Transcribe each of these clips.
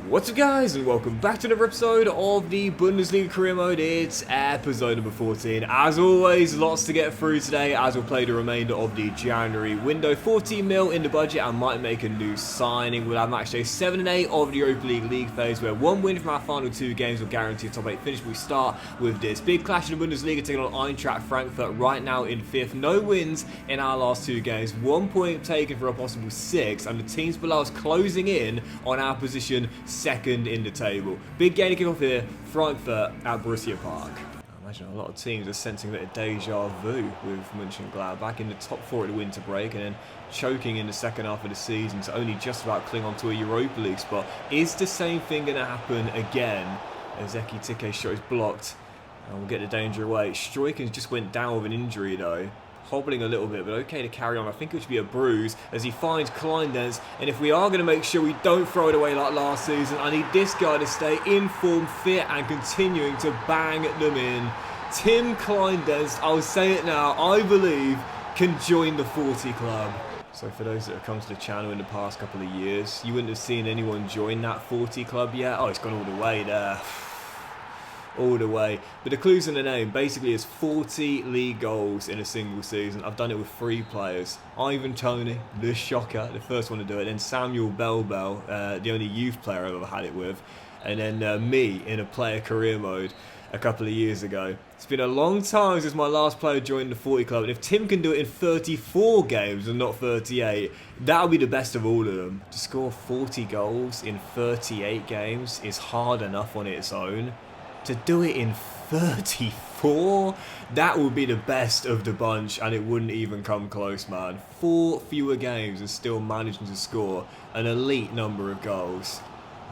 What's up guys, and welcome back to another episode of the Bundesliga career mode. It's episode number 14. As always, lots to get through today as we'll play the remainder of the January window. 14 mil in the budget. I might make a new signing. We'll have match day 7 and 8 of the Europa League phase, where one win from our final two games will guarantee a top 8 finish. We start with this big clash in the Bundesliga, taking on Eintracht Frankfurt right now in 5th. No wins in our last two games. 1 point taken for a possible 6, and the teams below us closing in on our position second in the table. Big game to kick off here, Frankfurt at Borussia Park. I imagine a lot of teams are sensing a bit of deja vu with Mönchengladbach in the top 4 at the winter break and then choking in the second half of the season to only just about cling on to a Europa League spot. Is the same thing going to happen again? Ezeki Tike's shot is blocked and we'll get the danger away. Struikens just went down with an injury though. Hobbling a little bit, but okay to carry on. I think it should be a bruise as he finds Kleindenz, and if we are going to make sure we don't throw it away like last season, I need this guy to stay in form, fit, and continuing to bang them in. Tim Kleindenz, I'll say it now, I believe, can join the 40 club. So for those that have come to the channel in the past couple of years, you wouldn't have seen anyone join that 40 club yet. Oh, it's gone all the way there. All the way. But the clue's in the name. Basically, it's 40 league goals in a single season. I've done it with 3 players. Ivan Toney, the shocker, the first one to do it. Then Samuel Belbel, the only youth player I've ever had it with. And then me in a player career mode a couple of years ago. It's been a long time since my last player joined the 40 club. And if Tim can do it in 34 games and not 38, that'll be the best of all of them. To score 40 goals in 38 games is hard enough on its own. To do it in 34, that would be the best of the bunch, and it wouldn't even come close, man. 4 fewer games and still managing to score an elite number of goals.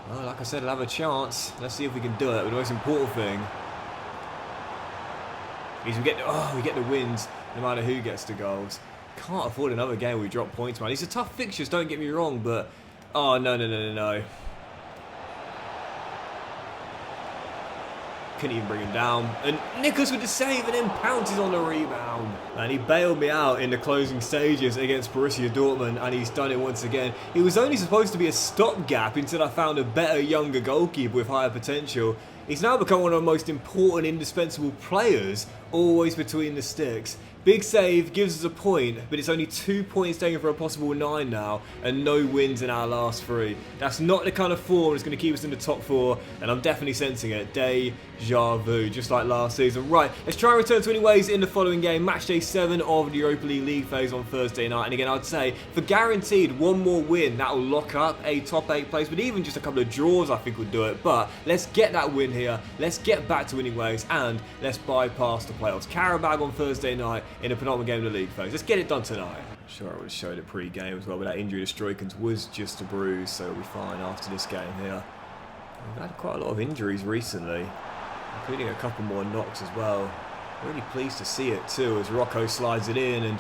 Well, like I said, I'll have a chance. Let's see if we can do it. But the most important thing is we get the wins no matter who gets the goals. Can't afford another game where we drop points, man. These are tough fixtures, don't get me wrong, but oh no. Couldn't even bring him down, and Nicholas with the save and then pounces on the rebound, and he bailed me out in the closing stages against Borussia Dortmund, and he's done it once again. It was only supposed to be a stopgap until I found a better, younger goalkeeper with higher potential. He's now become one of the most important, indispensable players, always between the sticks. Big save, gives us a point, but it's only 2 points taken for a possible 9 now, and no wins in our last 3. That's not the kind of form that's going to keep us in the top 4, and I'm definitely sensing it. Deja vu, just like last season. Right, let's try and return to anyways in the following game. Match day 7 of the Europa League phase on Thursday night, and again, I'd say, for guaranteed 1 more win, that will lock up a top 8 place, but even just a couple of draws I think would do it. But let's get that win here, let's get back to winning ways, and let's bypass the playoffs. Qarabag on Thursday night in the penultimate game of the league phase. Let's get it done tonight. Sure, I would have showed it pre-game as well, but that injury to Struikens was just a bruise, so we'll be fine after this game here. We've had quite a lot of injuries recently, including a couple more knocks as well. Really pleased to see it too, as Rocco slides it in, and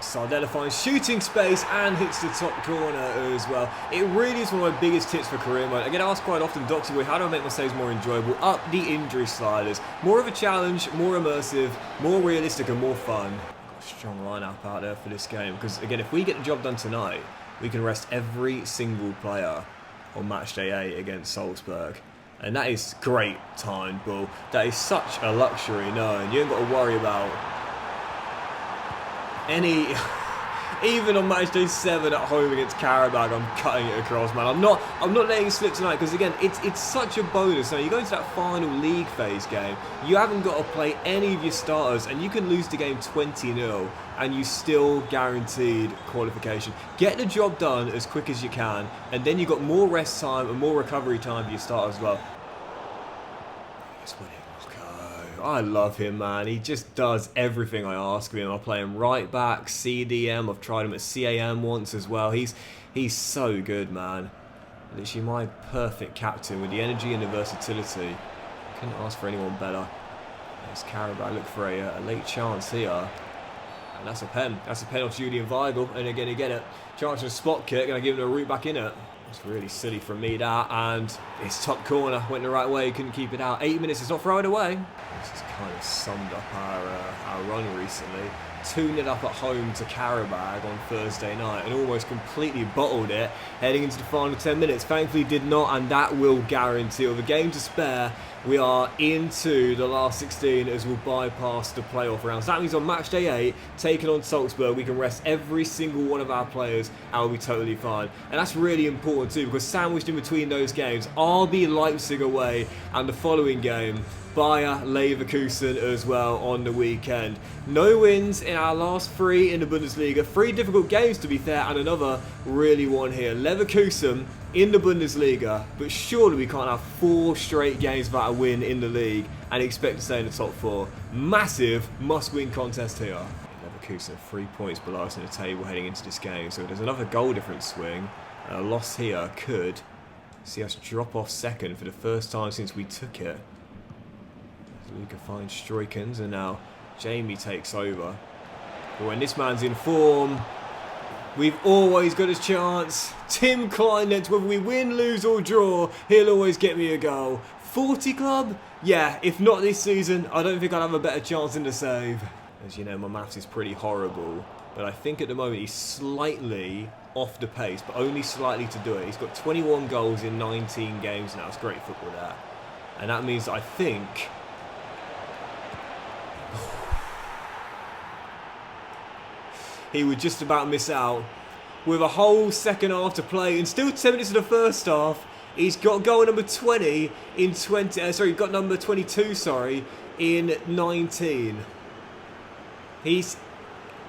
Sardella finds shooting space and hits the top corner as well. It really is one of my biggest tips for career mode. I get asked quite often, Doxy boy, how do I make my saves more enjoyable? Up the injury sliders. More of a challenge, more immersive, more realistic and more fun. Got a strong lineup out there for this game, because again, if we get the job done tonight, we can rest every single player on match day 8 against Augsburg. And that is great time, Bull. That is such a luxury, knowing you ain't got to worry about even on match day 7 at home against Qarabag, I'm cutting it across, man. I'm not letting it slip tonight, because again, it's such a bonus. Now you go into that final league phase game, you haven't got to play any of your starters, and you can lose the game 20-0, and you still guaranteed qualification. Get the job done as quick as you can, and then you've got more rest time and more recovery time for your starters as well. I love him, man. He just does everything I ask of him. I play him right back, CDM. I've tried him at CAM once as well. He's so good, man. Literally my perfect captain with the energy and the versatility. Couldn't ask for anyone better. There's Qarabag, look for a late chance here. And that's a pen. That's a pen off Julian Weigl. And again, you get it. Chance of a spot kick, and I give him a route back in it. It's really silly from me, that, and his top corner went the right way, couldn't keep it out. 8 minutes, it's not thrown away. This has kind of summed up our run recently. 2-0 up at home to Qarabag on Thursday night and almost completely bottled it heading into the final 10 minutes. Thankfully did not, and that will guarantee, with a game to spare, we are into the last 16 as we'll bypass the playoff rounds. That means on match day 8, taking on Augsburg, we can rest every single one of our players and we'll be totally fine. And that's really important too, because sandwiched in between those games, RB Leipzig away and the following game, Bayer Leverkusen as well on the weekend. No wins in our last 3 in the Bundesliga. 3 difficult games to be fair, and another really one here. Leverkusen in the Bundesliga, but surely we can't have 4 straight games without a win in the league and expect to stay in the top 4. Massive must-win contest here. Leverkusen 3 points below us in the table heading into this game, so there's another goal difference swing. A loss here could see us drop off second for the first time since we took it. Luca finds Stroikens, and now Jamie takes over. But when this man's in form, we've always got a chance. Tim Kleinlent, whether we win, lose or draw, he'll always get me a goal. 40 club? Yeah, if not this season, I don't think I'll have a better chance in the save. As you know, my maths is pretty horrible, but I think at the moment he's slightly off the pace, but only slightly to do it. He's got 21 goals in 19 games now. It's great football there. And that means I think he would just about miss out. With a whole second half to play and still 10 minutes of the first half, he's got goal number 20 in 20. Sorry, got number 22. Sorry, in 19. He's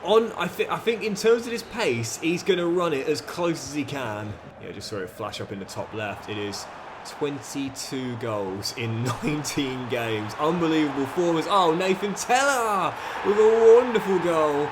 on. I think in terms of his pace, he's going to run it as close as he can. Yeah, just saw it flash up in the top left. It is 22 goals in 19 games. Unbelievable performance. Oh, Nathan Teller with a wonderful goal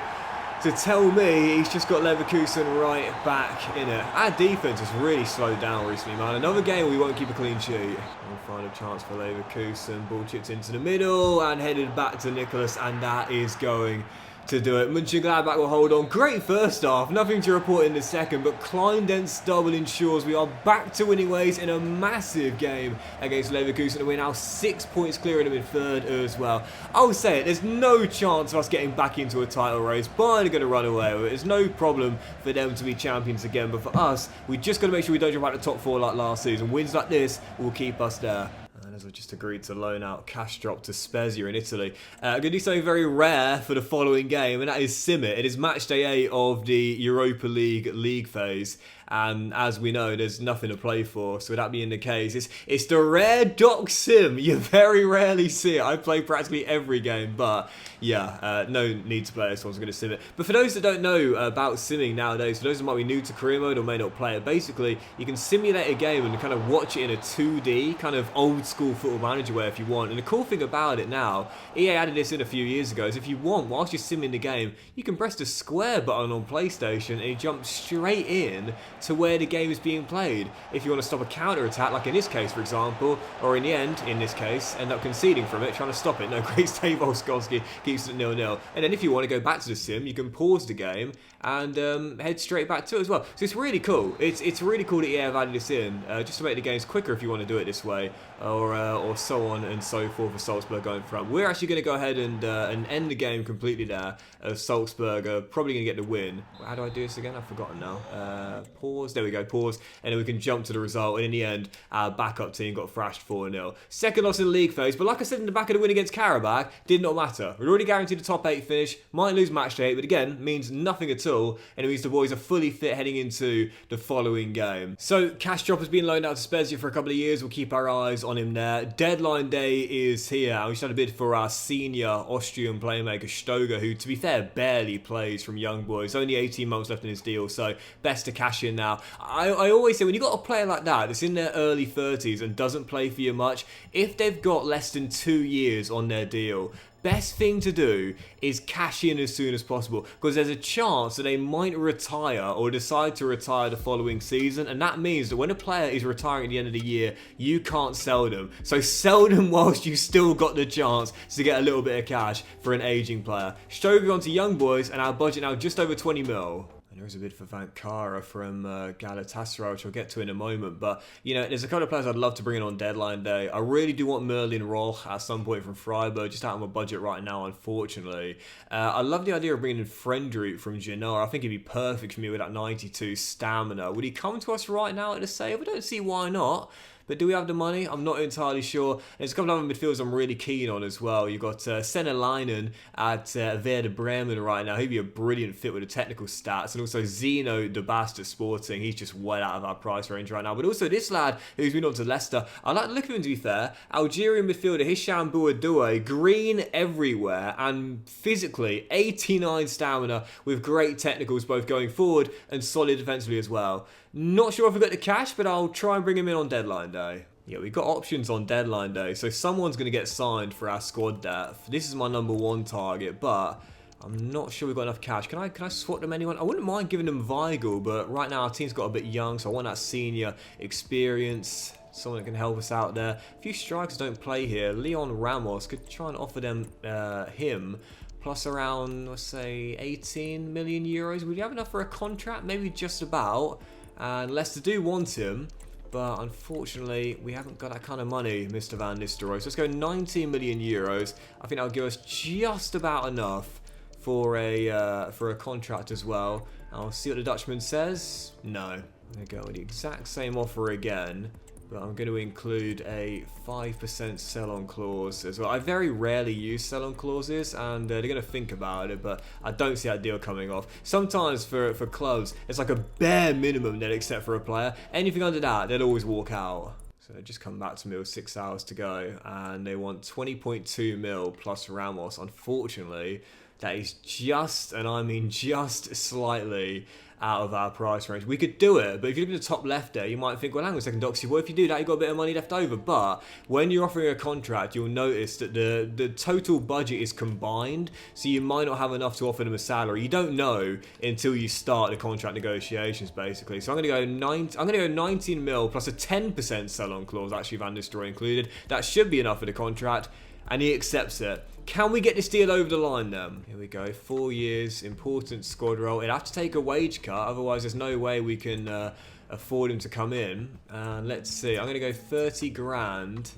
to tell me he's just got Leverkusen right back in it. Our defence has really slowed down recently, man. Another game we won't keep a clean sheet. One final chance for Leverkusen. Ball chipped into the middle and headed back to Nicholas, and that is going to do it. Mönchengladbach will hold on. Great first half, nothing to report in the second, but Kleinlent's double ensures we are back to winning ways in a massive game against Leverkusen, and we're now 6 points clear in the mid-third as well. I'll say it, there's no chance of us getting back into a title race. Bayern are going to run away with it. There's no problem for them to be champions again, but for us, we just got to make sure we don't jump out the top 4 like last season. Wins like this will keep us there. And as I just agreed to loan out cash drop to Spezia in Italy, I'm going to do something very rare for the following game, and that is sim it. It is match day 8 of the Europa League phase. And as we know, there's nothing to play for. So with that being the case, it's the rare doc sim. You very rarely see it. I play practically every game, but yeah, no need to play this one. So I'm going to sim it. But for those that don't know about simming nowadays, for those that might be new to career mode or may not play it, basically you can simulate a game and kind of watch it in a 2D, kind of old school Football Manager way if you want. And the cool thing about it now, EA added this in a few years ago, is if you want, whilst you're simming the game, you can press the square button on PlayStation and you jump straight in to where the game is being played. If you want to stop a counter attack, like in this case for example, or in the end, in this case, end up conceding from it, trying to stop it. No, great save, Olskowski keeps it 0-0. And then if you want to go back to the sim, you can pause the game and head straight back to it as well. So it's really cool. It's really cool that EA have added this in, just to make the games quicker if you want to do it this way, or so on and so forth for Salzburg going front. We're actually going to go ahead and end the game completely there. Salzburg are probably going to get the win. How do I do this again? I've forgotten now. Pause. There we go. Pause. And then we can jump to the result. And in the end, our backup team got thrashed 4-0. Second loss in the league phase. But like I said in the back of the win against Qarabag, did not matter. We're already guaranteed a top 8 finish. Might lose match day 8, but again, means nothing at all. And it means the boys are fully fit heading into the following game. So Kastrop has been loaned out to Spezia for a couple of years. We'll keep our eyes on him there. Deadline day is here. And we should have a bid for our senior Austrian playmaker Stoger, who to be fair barely plays from young boys. Only 18 months left in his deal, so best to cash in now. I always say when you've got a player like that that's in their early 30s and doesn't play for you much, if they've got less than 2 years on their deal, best thing to do is cash in as soon as possible, because there's a chance that they might retire or decide to retire the following season, and that means that when a player is retiring at the end of the year, you can't sell them. So sell them whilst you still got the chance to get a little bit of cash for an aging player. Stoger on to young boys, and our budget now just over 20 mil. There is a bid for Vankara from Galatasaray, which I'll get to in a moment. But, you know, there's a couple of players I'd love to bring in on deadline day. I really do want Merlin Roch at some point from Freiburg, just out of my budget right now, unfortunately. I love the idea of bringing in Frendrup from Genoa. I think he'd be perfect for me with that 92 stamina. Would he come to us right now at the save? I don't see why not. But do we have the money? I'm not entirely sure. There's a couple of other midfielders I'm really keen on as well. You've got Senelainen at Werder Bremen right now. He'd be a brilliant fit with the technical stats. And also Zeno de Bast at Sporting. He's just well out of our price range right now. But also this lad who's been on to Leicester. I like the look of him, to be fair. Algerian midfielder Hisham Bouadoue. Green everywhere. And physically, 89 stamina with great technicals both going forward and solid defensively as well. Not sure if we've got the cash, but I'll try and bring him in on deadline day. Yeah, we've got options on deadline day, so someone's going to get signed for our squad depth. This is my number one target, but I'm not sure we've got enough cash. Can I swap them anyone? I wouldn't mind giving them Weigl, but right now our team's got a bit young, so I want that senior experience. Someone that can help us out there. A few strikers don't play here. Leon Ramos could try and offer them him. Plus around, let's say, 18 million euros. Would you have enough for a contract? Maybe just about. And Leicester do want him, but unfortunately, we haven't got that kind of money, Mr. Van Nistelrooy. So let's go 19 million euros. I think that'll give us just about enough for a contract as well. I'll see what the Dutchman says. No. I'm going to go with the exact same offer again. But I'm going to include a 5% sell-on clause as well. I very rarely use sell-on clauses, and they're going to think about it, but I don't see that deal coming off. Sometimes for clubs, it's like a bare minimum they'd accept for a player. Anything under that, they'd always walk out. So they just come back to me with 6 hours to go, and they want 20.2 mil plus Ramos. Unfortunately, that is just, and I mean just slightly, out of our price range. We could do it, but if you look at the top left there, you might think, well, hang on a second, Doxy, well, if you do that, you've got a bit of money left over. But when you're offering a contract, you'll notice that the total budget is combined, so you might not have enough to offer them a salary. You don't know until you start the contract negotiations, basically. So I'm going to go 19 mil plus a 10% sell-on clause, actually Van Nistelrooy included. That should be enough for the contract, and he accepts it. Can we get this deal over the line then? Here we go, 4 years, important squad role. It'd have to take a wage cut, otherwise there's no way we can afford him to come in. And let's see, I'm going to go 30 grand.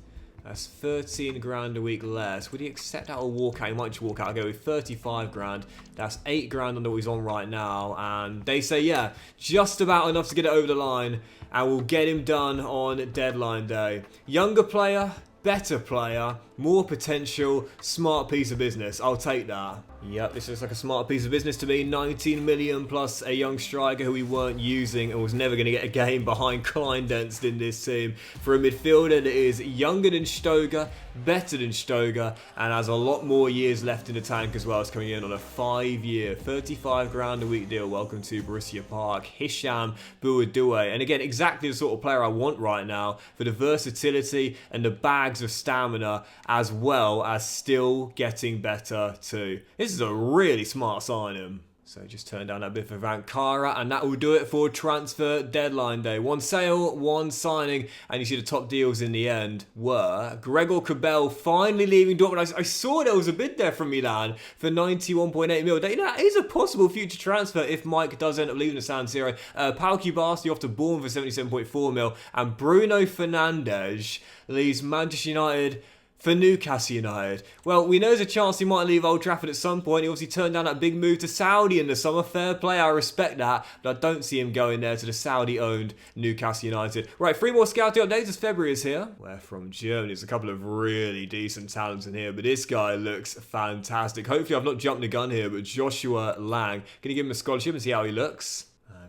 That's 13 grand a week less. Would he accept that or walk out? He might just walk out. I'll go with 35 grand. That's 8 grand under what he's on right now. And they say, yeah, just about enough to get it over the line. And we'll get him done on deadline day. Younger player, better player, more potential, smart piece of business. I'll take that. Yep, this looks like a smart piece of business to me. 19 million plus a young striker who we weren't using and was never going to get a game behind Kleindenst in this team. For a midfielder that is younger than Stoger, better than Stoger, and has a lot more years left in the tank as well. It's coming in on a 5-year, 35 grand a week deal. Welcome to Borussia Park. Hisham Bouadoue. And again, exactly the sort of player I want right now for the versatility and the bags of stamina, as well as still getting better too. This is a really smart signing. So just turn down that bit for Vankara, and that will do it for transfer deadline day. One sale, one signing, and you see the top deals in the end were Gregor Kobel finally leaving Dortmund. I saw there was a bid there from Milan for 91.8 mil. You know, that is a possible future transfer if Mike does end up leaving the San Siro. Pau Kubasti off to Bournemouth for 77.4 mil, and Bruno Fernandes leaves Manchester United for Newcastle United. Well, we know there's a chance he might leave Old Trafford at some point. He obviously turned down that big move to Saudi in the summer. Fair play, I respect that. But I don't see him going there to the Saudi-owned Newcastle United. Right, 3 more scouting updates as February is here. We're from Germany. There's a couple of really decent talents in here, but this guy looks fantastic. Hopefully I've not jumped the gun here, but Joshua Lang. Gonna give him a scholarship and see how he looks.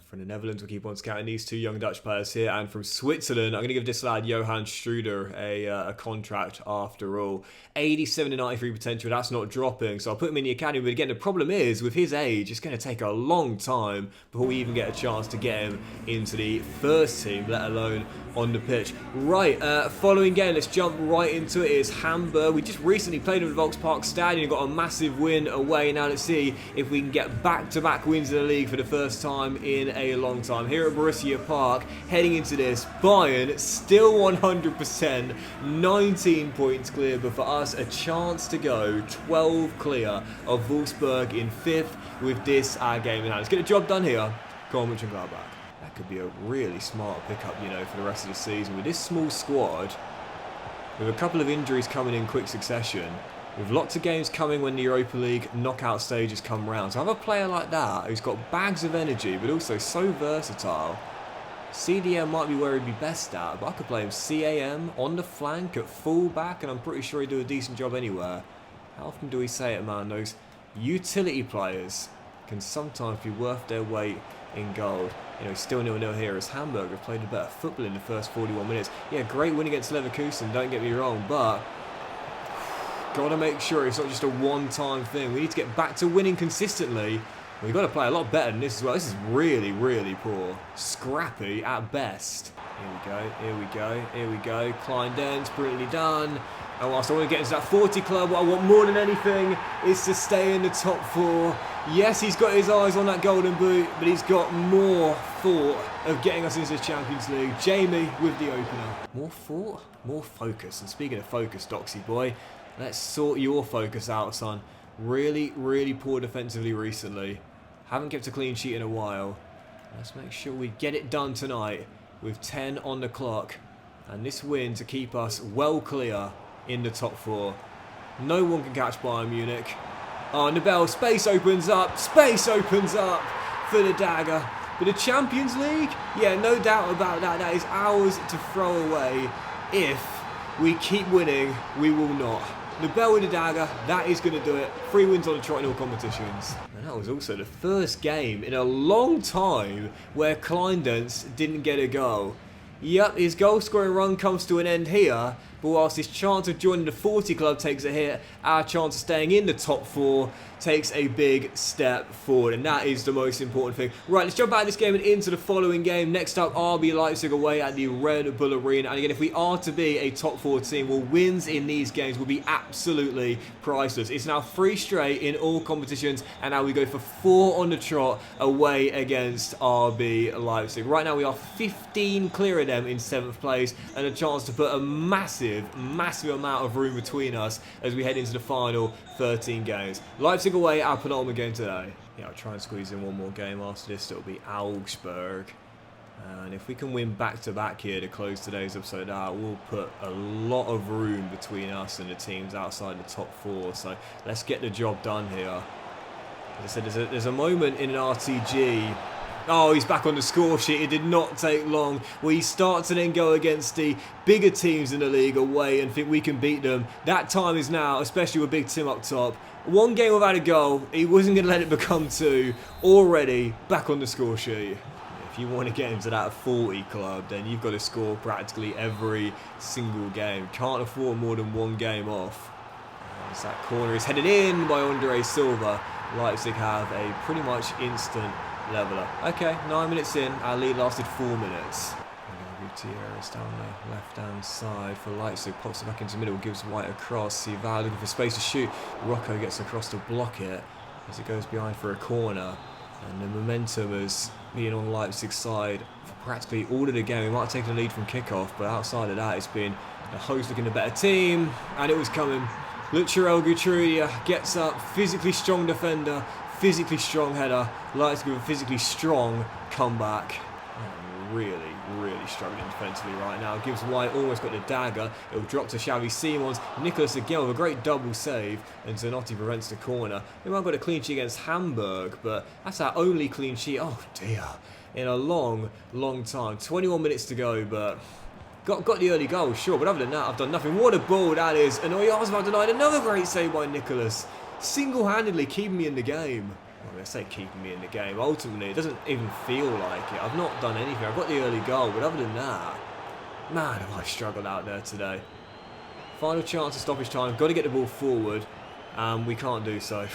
From the Netherlands, we'll keep on scouting these 2 young Dutch players here. And from Switzerland, I'm going to give this lad, Johann Struder, a contract after all. 87 to 93 potential, that's not dropping. So I'll put him in the academy. But again, the problem is, with his age, it's going to take a long time before we even get a chance to get him into the first team, let alone on the pitch. Right, following game, let's jump right into it. It's Hamburg. We just recently played in the Volkspark Stadium, got a massive win away. Now let's see if we can get back-to-back wins in the league for the first time in a long time. Here at Borussia Park, heading into this, Bayern still 100%, 19 points clear, but for us a chance to go 12 clear of Wolfsburg in 5th with this game in hand. Let's get the job done here. Qarabag. That could be a really smart pickup, you know, for the rest of the season. With this small squad, with a couple of injuries coming in quick succession, with lots of games coming when the Europa League knockout stages come round. So have a player like that who's got bags of energy, but also so versatile. CDM might be where he'd be best at, but I could play him CAM, on the flank, at full-back, and I'm pretty sure he'd do a decent job anywhere. How often do we say it, man? Those utility players can sometimes be worth their weight in gold. You know, still 0-0 here as Hamburg have played a better football in the first 41 minutes. Yeah, great win against Leverkusen, don't get me wrong, but got to make sure it's not just a one-time thing. We need to get back to winning consistently. We've got to play a lot better than this as well. This is really, really poor. Scrappy at best. Here we go, here we go, here we go. Klein Dens, brilliantly done. And whilst I want to get into that 40 club, what I want more than anything is to stay in the top 4. Yes, he's got his eyes on that golden boot, but he's got more thought of getting us into the Champions League. Jamie with the opener. More thought, more focus. And speaking of focus, Doxy boy, let's sort your focus out, son. Really, really poor defensively recently. Haven't kept a clean sheet in a while. Let's make sure we get it done tonight with 10 on the clock. And this win to keep us well clear in the top 4. No one can catch Bayern Munich. Oh, Nabel, space opens up for the dagger. But the Champions League? Yeah, no doubt about that. That is ours to throw away. If we keep winning, we will not. Nabel with the dagger, that is going to do it. 3 wins on the trot in all competitions. And that was also the first game in a long time where Kleindens didn't get a goal. Yep, his goal scoring run comes to an end here, but whilst his chance of joining the 40 club takes a hit, our chance of staying in the top 4 takes a big step forward, and that is the most important thing. Right, let's jump out of this game and into the following game. Next up, RB Leipzig away at the Red Bull Arena, and again, if we are to be a top 4 team, well, wins in these games will be absolutely priceless. It's now 3 straight in all competitions, and now we go for 4 on the trot away against RB Leipzig. Right now, we are 15 clear of them in 7th place, and a chance to put a massive amount of room between us as we head into the final 13 games. Leipzig away, our penultimate game today. Yeah, I'll try and squeeze in one more game after this. It'll be Augsburg. And if we can win back-to-back here to close today's episode out, we'll put a lot of room between us and the teams outside the top 4. So let's get the job done here. As I said, there's a moment in an RTG. Oh, he's back on the score sheet. It did not take long. We start to then go against the bigger teams in the league away and think we can beat them. That time is now, especially with Big Tim up top. 1 game without a goal. He wasn't going to let it become 2. Already back on the score sheet. If you want to get into that 40 club, then you've got to score practically every single game. Can't afford more than 1 game off. As that corner is headed in by Andre Silva. Leipzig have a pretty much instant leveler. Okay, 9 minutes in, our lead lasted 4 minutes. Gutierrez down the left-hand side for Leipzig, pops it back into the middle, gives White a cross. Sival looking for space to shoot. Rocco gets across to block it as it goes behind for a corner. And the momentum has been on Leipzig's side for practically all of the game. We might have taken the lead from kickoff, but outside of that, it's been the host looking a better team, and it was coming. Lucherel Gutierrez gets up, physically strong defender, physically strong header. Leipzig with a physically strong comeback. Really struggling defensively right now. Gives White, almost got the dagger. It'll drop to Xavi Simons. Nicholas again with a great double save, and Zanotti prevents the corner. We might have got a clean sheet against Hamburg, but that's our only clean sheet, oh dear, in a long time. 21 minutes to go, but got the early goal, sure, but other than that, I've done nothing. What a ball that is, and Oyar's denied another great save by Nicholas. Single-handedly keeping me in the game. Well, I say keeping me in the game. Ultimately, it doesn't even feel like it. I've not done anything. I've got the early goal, but other than that, man, have I struggled out there today. Final chance of stoppage time. Got to get the ball forward, and we can't do so.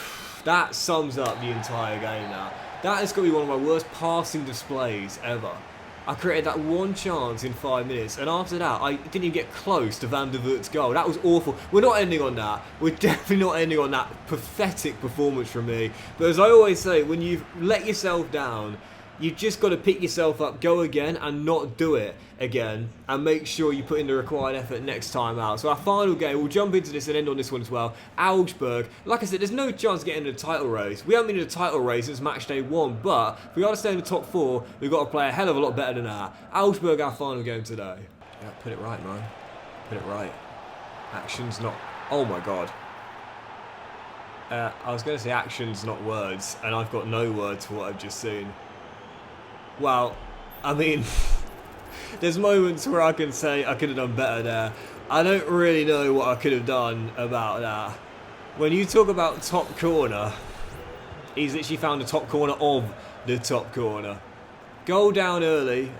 That sums up the entire game now. That has got to be one of my worst passing displays ever. I created that 1 chance in 5 minutes, and after that, I didn't even get close to Van der Voort's goal. That was awful. We're not ending on that. We're definitely not ending on that pathetic performance from me. But as I always say, when you've let yourself down, You just got to pick yourself up, go again, and not do it again, and make sure you put in the required effort next time out. So our final game, we'll jump into this and end on this one as well. Augsburg, like I said, there's no chance of getting in the title race. We haven't been in the title race since match day 1, but if we got to stay in the top 4, we've got to play a hell of a lot better than that. Augsburg, our final game today. Yeah, put it right, man. Put it right. Action's not... Oh my god. I was going to say actions, not words, and I've got no words for what I've just seen. Well, I mean, there's moments where I can say I could have done better there. I don't really know what I could have done about that. When you talk about top corner, he's literally found the top corner of the top corner. Goal down early.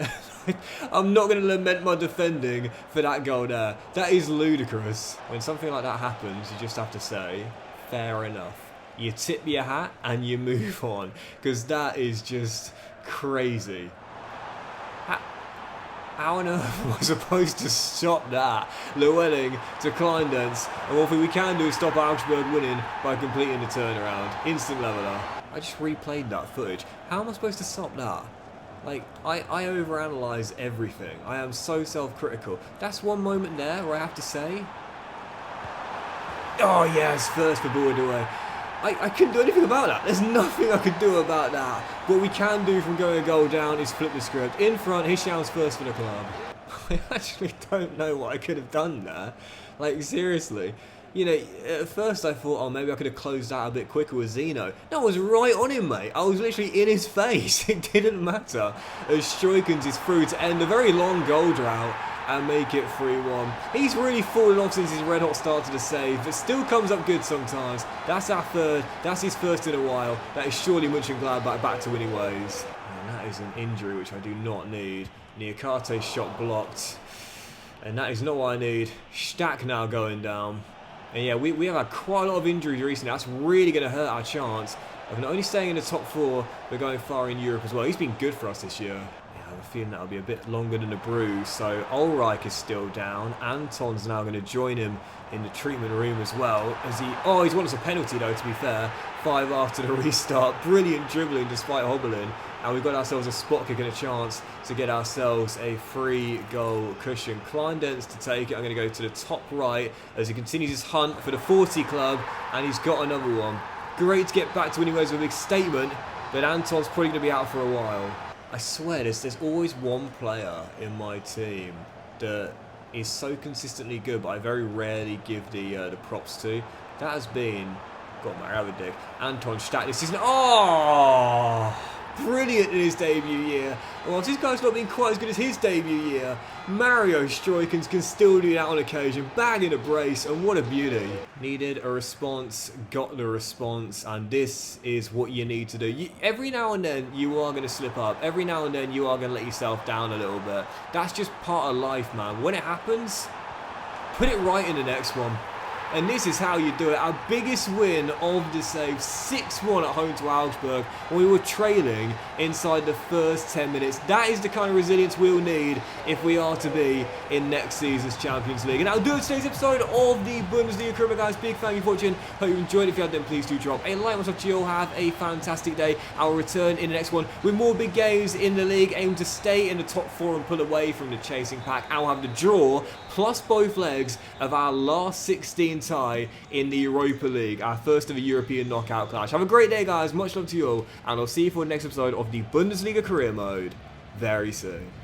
I'm not going to lament my defending for that goal there. That is ludicrous. When something like that happens, you just have to say, fair enough. You tip your hat and you move on. Because that is just crazy. How on earth am I supposed to stop that? Llewellyn to Kleindenz. And one thing we can do is stop Augsburg winning by completing the turnaround. Instant leveler. I just replayed that footage. How am I supposed to stop that? Like, I overanalyze everything. I am so self-critical. That's one moment there where I have to say... Oh yes, first for Bourdoué. I couldn't do anything about that. There's nothing I could do about that. What we can do from going a goal down is flip the script. In front, Hisham's first for the club. I actually don't know what I could have done there. Like, seriously. You know, at first I thought, oh, maybe I could have closed out a bit quicker with Zeno. No, I was right on him, mate. I was literally in his face. It didn't matter. As Struikens is through to end a very long goal drought and make it 3-1. He's really fallen off since his red-hot start to the save, but still comes up good sometimes. That's our third. That's his first in a while. That is surely Mönchengladbach back to winning ways. And that is an injury which I do not need. Niakate's shot blocked. And that is not what I need. Stack now going down. And yeah, we have had quite a lot of injuries recently. That's really going to hurt our chance of not only staying in the top 4, but going far in Europe as well. He's been good for us this year. Yeah, I have a feeling that'll be a bit longer than a bruise. So Ulreich is still down. Anton's now going to join him in the treatment room as well. As he's won us a penalty though, to be fair. 5 after the restart. Brilliant dribbling despite hobbling. And we've got ourselves a spot kick and a chance to get ourselves a 3-goal cushion. Kleindenz to take it. I'm going to go to the top right as he continues his hunt for the 40 club. And he's got another one. Great to get back to winning ways with a big statement. But Anton's probably going to be out for a while. I swear there's always one player in my team that is so consistently good, but I very rarely give the props to. That has been... God, Maravidic. Anton Stack this season. Oh! Brilliant in his debut year. And whilst this guy's not been quite as good as his debut year, Mario Struikens can still do that on occasion. Bagging a brace, and what a beauty. Needed a response, got the response, and this is what you need to do. Every now and then, you are going to slip up. Every now and then, you are going to let yourself down a little bit. That's just part of life, man. When it happens, put it right in the next one. And this is how you do it. Our biggest win of the save, 6-1 at home to Augsburg, when we were trailing inside the first 10 minutes. That is the kind of resilience we'll need if we are to be in next season's Champions League. And that'll do it today's episode of the Bundesliga Qarabag, guys. Big thank you for watching. Hope you enjoyed. If you have, then please do drop a like. What's up to you all? Have a fantastic day. I'll return in the next one with more big games in the league, aim to stay in the top 4 and pull away from the chasing pack. I'll have the draw plus both legs of our last 16 tie in the Europa League, our first ever European knockout clash. Have a great day, guys. Much love to you all, and I'll see you for the next episode of the Bundesliga Career Mode very soon.